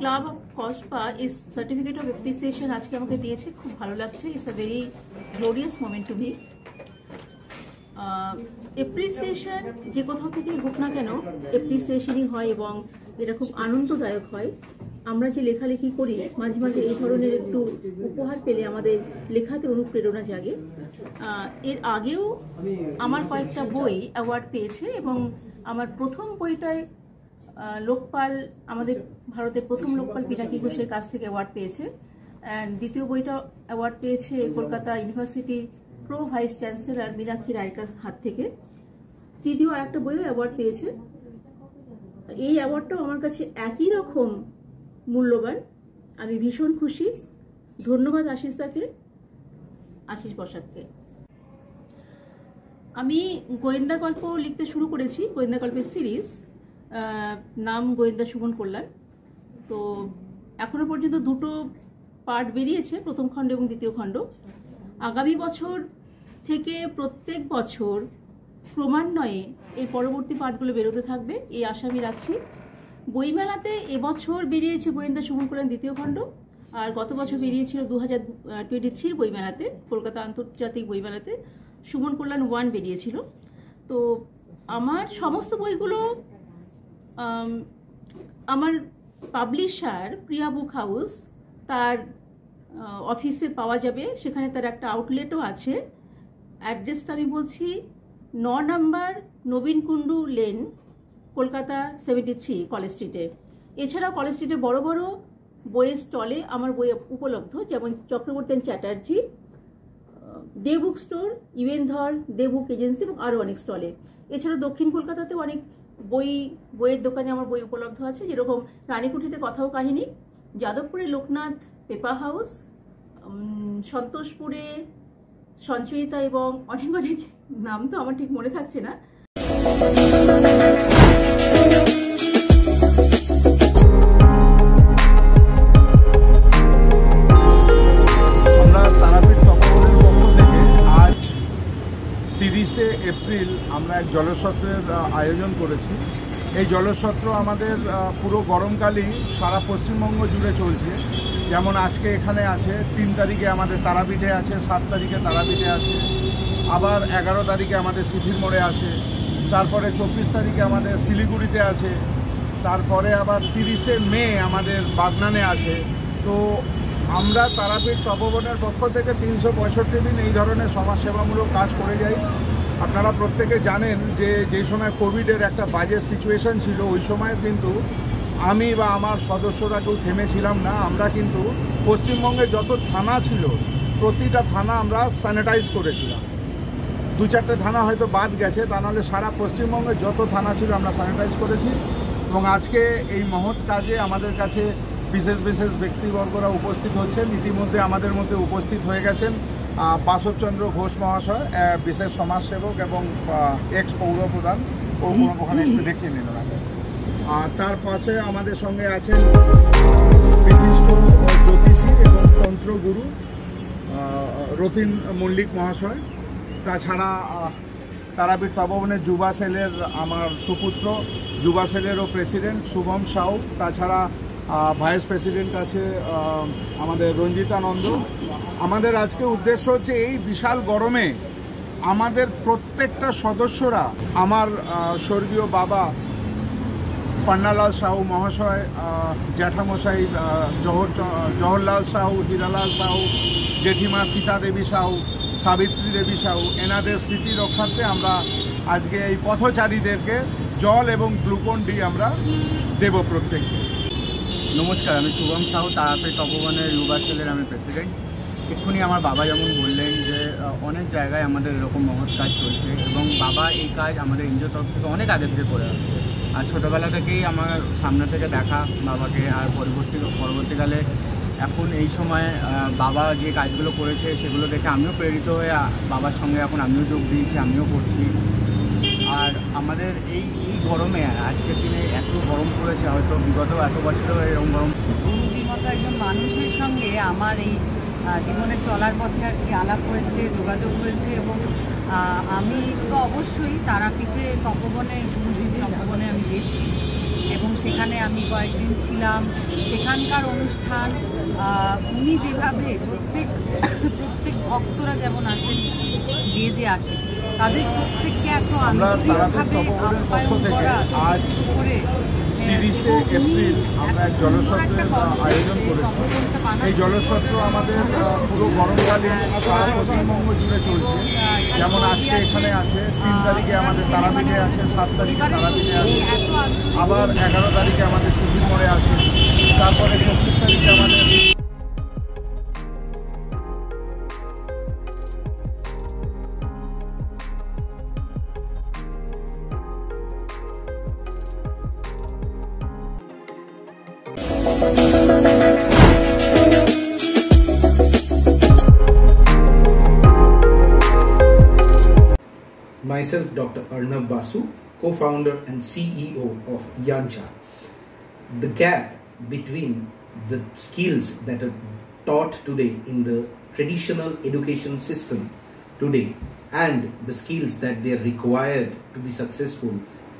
Club of Kasba is certificate of appreciation আজকে আমাকে দিয়েছে, খুব ভালো লাগছে। It's a very glorious moment to me. Appreciation যে কোথাও থেকে হোক না কেন অ্যাপ্রিসিয়েশনই হয় এবং এটা খুব আনন্দদায়ক হয়। আমরা যে লেখালেখি করি মাঝে মাঝে এই ধরনের একটু উপহার পেলে আমাদের লেখাতে অনুপ্রেরণা জাগে। এর আগেও আমার কয়েকটা বই অ্যাওয়ার্ড পেয়েছে এবং আমার প্রথম বইটায় লোকপাল, আমাদের ভারতের প্রথম লোকপাল পিনাকি ঘোষের কাছ থেকে অ্যাওয়ার্ড পেয়েছে। অ্যান্ড দ্বিতীয় বইটা অ্যাওয়ার্ড পেয়েছে কলকাতা ইউনিভার্সিটির প্রো ভাইস চ্যান্সেলর মীনাক্ষী রায়ের হাত থেকে। তৃতীয় আর একটা বইও অ্যাওয়ার্ড পেয়েছে। এই অ্যাওয়ার্ডটাও আমার কাছে একই রকম মূল্যবান। আমি ভীষণ খুশি। ধন্যবাদ আশিস দাকে, আশিস বসাককে। আমি গোয়েন্দা গল্প লিখতে শুরু করেছি, গোয়েন্দা গল্পের সিরিজ, নাম গোয়েন্দা সুমন কল্যাণ। তো এখনো পর্যন্ত দুটো পার্ট বেরিয়েছে, প্রথম খণ্ড এবং দ্বিতীয় খণ্ড। আগামী বছর থেকে প্রত্যেক বছর ক্রমান্বয়ে এই পরবর্তী পার্টগুলো বেরোতে থাকবে, এই আশা আমি রাখছি। বইমেলাতে এবছর বেরিয়েছে গোয়েন্দা সুমন কল্যাণ দ্বিতীয় খণ্ড, আর গত বছর বেরিয়েছিল 2023 বইমেলাতে, কলকাতা আন্তর্জাতিক বইমেলাতে সুমন কল্যাণ 1 বেরিয়েছিল। তো আমার সমস্ত বইগুলো আমার পাবলিশার প্রিয়া বুক হাউস তার অফিসে পাওয়া যাবে, সেখানে তার একটা আউটলেটও আছে। অ্যাড্রেসটা আমি বলছি, 9 নম্বর নবীন কুণ্ডু লেন, কলকাতা 73 কলেজ স্ট্রিটে। এছাড়াও কলেজ স্ট্রিটে বড় বড় বইয়ের স্টলে আমার বই উপলব্ধ, যেমন চক্রবর্তী চ্যাটার্জি, দে বুক স্টোর, ইভেনধর, দে বুক এজেন্সি এবং আরও অনেক স্টলে। এছাড়া দক্ষিণ কলকাতাতেও অনেক বইয়ের দোকানে আমার বই উপলব্ধ আছে, যেরকম রানীকুঠিতে কথা ও কাহিনী, যাদবপুরে লোকনাথ পেপার হাউস, সন্তোষপুরে সঞ্চয়িতা এবং অনেক অনেক নাম তো আমার ঠিক মনে থাকছে না। আমরা তারাপীঠ তপোবনের পক্ষ থেকে আজ 30শে এপ্রিল আমরা এক জলসত্রের আয়োজন করেছি। এই জলসত্র আমাদের পুরো গরমকালই সারা পশ্চিমবঙ্গ জুড়ে চলছে। যেমন আজকে এখানে আছে, 3 তারিখে আমাদের তারাপীঠে আছে, 7 তারিখে তারাপীঠে আছে, আবার 11 তারিখে আমাদের সিথির মোড়ে আছে, তারপরে 24 তারিখে আমাদের শিলিগুড়িতে আছে, তারপরে আবার 30শে মে আমাদের বাগনানে আছে। তো আমরা তারাপীঠ তপোবনের পক্ষ থেকে 365 দিন এই ধরনের সমাজসেবামূলক কাজ করে যাই। আপনারা প্রত্যেকে জানেন যে যেই সময় কোভিডের একটা বাজে সিচুয়েশন ছিল, ওই সময় কিন্তু আমি বা আমার সদস্যরা কেউ থেমেছিলাম না। আমরা কিন্তু পশ্চিমবঙ্গে যত থানা ছিল প্রতিটা থানা আমরা স্যানিটাইজ করেছিলাম। 2-4টে থানা হয়তো বাদ গেছে, তা নাহলে সারা পশ্চিমবঙ্গে যত থানা ছিল আমরা স্যানিটাইজ করেছি। এবং আজকে এই মহৎ কাজে আমাদের কাছে বিশেষ বিশেষ ব্যক্তিবর্গরা উপস্থিত হচ্ছেন। ইতিমধ্যে আমাদের মধ্যে উপস্থিত হয়ে গেছেন বাসবচন্দ্র ঘোষ মহাশয়, বিশেষ সমাজসেবক এবং এক্স পৌরপ্রধান, ওখানে একটু দেখিয়ে নিল। আর তার পাশে আমাদের সঙ্গে আছেন বিশিষ্ট জ্যোতিষী এবং তন্ত্রগুরু রতিন মল্লিক মহাশয়। তাছাড়া তারাপীঠ তপোবনের যুবা সেলের আমার সুপুত্র, যুবা সেলেরও প্রেসিডেন্ট শুভম সাউ। তাছাড়া ভাইস প্রেসিডেন্ট আছে আমাদের রঞ্জিতানন্দ। আমাদের আজকে উদ্দেশ্য হচ্ছে এই বিশাল গরমে আমাদের প্রত্যেকটা সদস্যরা, আমার স্বর্গীয় বাবা পান্নালাল সাহু মহাশয়, জ্যাঠামশাই জওহরলাল সাহু, হীরালাল সাহু, জেঠিমা সীতা দেবী সাহু, সাবিত্রী দেবী সাহু, এনাদের স্মৃতি রক্ষার্থে আমরা আজকে এই পথচারীদেরকে জল এবং গ্লুকন ডি আমরা দেব প্রত্যেককে। নমস্কার, আমি শুভম সাহু, তারাপীঠ তপোবনের যুবা সেলের আমি প্রেসিডেন্ট। এক্ষুনি আমার বাবা যেমন বললেন যে অনেক জায়গায় আমাদের এরকম মহৎ কাজ চলছে এবং বাবা এই কাজ আমাদের এনজিও তরফ থেকে অনেক আগে থেকে করে আসছে। আর ছোটোবেলা থেকেই আমার সামনে থেকে দেখা বাবাকে, আর পরবর্তীকালে এখন এই সময় বাবা যে কাজগুলো করেছে সেগুলো দেখে আমিও প্রেরিত হয়ে বাবার সঙ্গে এখন আমিও যোগ দিয়েছি, আমিও করছি। আর আমাদের এই গরমে আজকের দিনে এত গরম পড়েছে, হয়তো বিগত এত বছরেও এরকম গরম। গুরুজির মতো একজন মানুষের সঙ্গে আমার এই জীবনের চলার পথে আর কি আলাপ হয়েছে, যোগাযোগ হয়েছে। এবং আমি তো অবশ্যই তারাপীঠে তপোবনে, গুরুজির তপোবনে আমি গেছি। এবং সেখানে আমি কয়েকদিন ছিলাম। সেখানকার অনুষ্ঠান উনি যেভাবে প্রত্যেক ভক্তরা যেমন আসেন, যে আসে তাদের প্রত্যেককে এত আন্তরিকভাবে আপ্যায়ন করা শুরু করে 30শে এপ্রিল আমরা এক জলসত্রের আয়োজন করেছি। এই জলসত্র আমাদের পুরো গরমকালীন সারা পশ্চিমবঙ্গ জুড়ে চলছে। যেমন আজকে এখানে আছে, 3 তারিখে আমাদের তারাপীঠে আছে, 7 তারিখে তারাপীঠে আছে, আবার 11 তারিখে আমাদের শিবির মোড়ে আছে, তারপরে 24 তারিখে আমাদের Myself, Dr. Arnab Basu, co-founder and CEO of Yancha. The gap between the skills that are taught today in the traditional education system today and the skills that they are required to be successful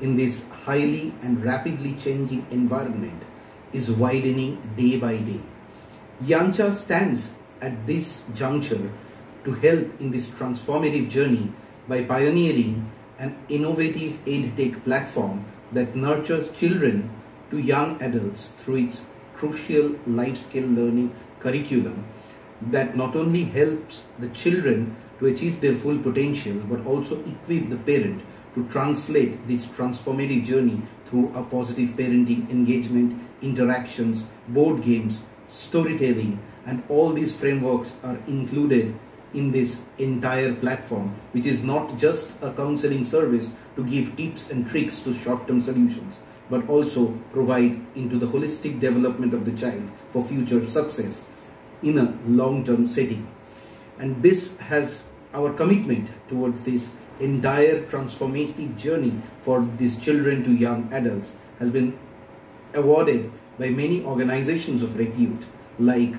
in this highly and rapidly changing environment is widening day by day. Yancha stands at this juncture to help in this transformative journey by pioneering an innovative EdTech platform that nurtures children to young adults through its crucial life skill learning curriculum that not only helps the children to achieve their full potential but also equip the parent to translate this transformative journey through a positive parenting engagement, interactions, board games, storytelling, and all these frameworks are included in this entire platform, which is not just a counseling service to give tips and tricks to short-term solutions, but also provide into the holistic development of the child for future success in a long-term setting. And this has our commitment towards this entire transformative journey for these children to young adults has been awarded by many organizations of repute like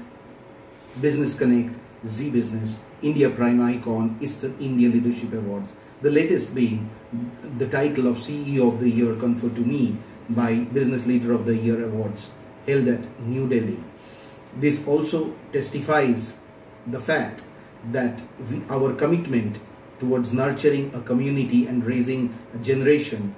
Business Connect, Z Business, India Prime Icon, Eastern India Leadership Awards, the latest being the title of CEO of the Year conferred to me by Business Leader of the Year Awards held at New Delhi. This also testifies the fact that our commitment towards nurturing a community and raising a generation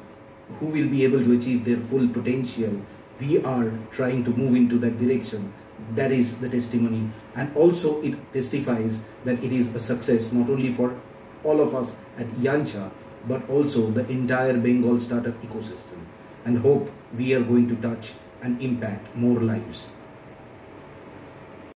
who will be able to achieve their full potential, we are trying to move into that direction. That is the testimony, and also it testifies that it is a success not only for all of us at Yancha but also the entire Bengal startup ecosystem, and hope we are going to touch and impact more lives.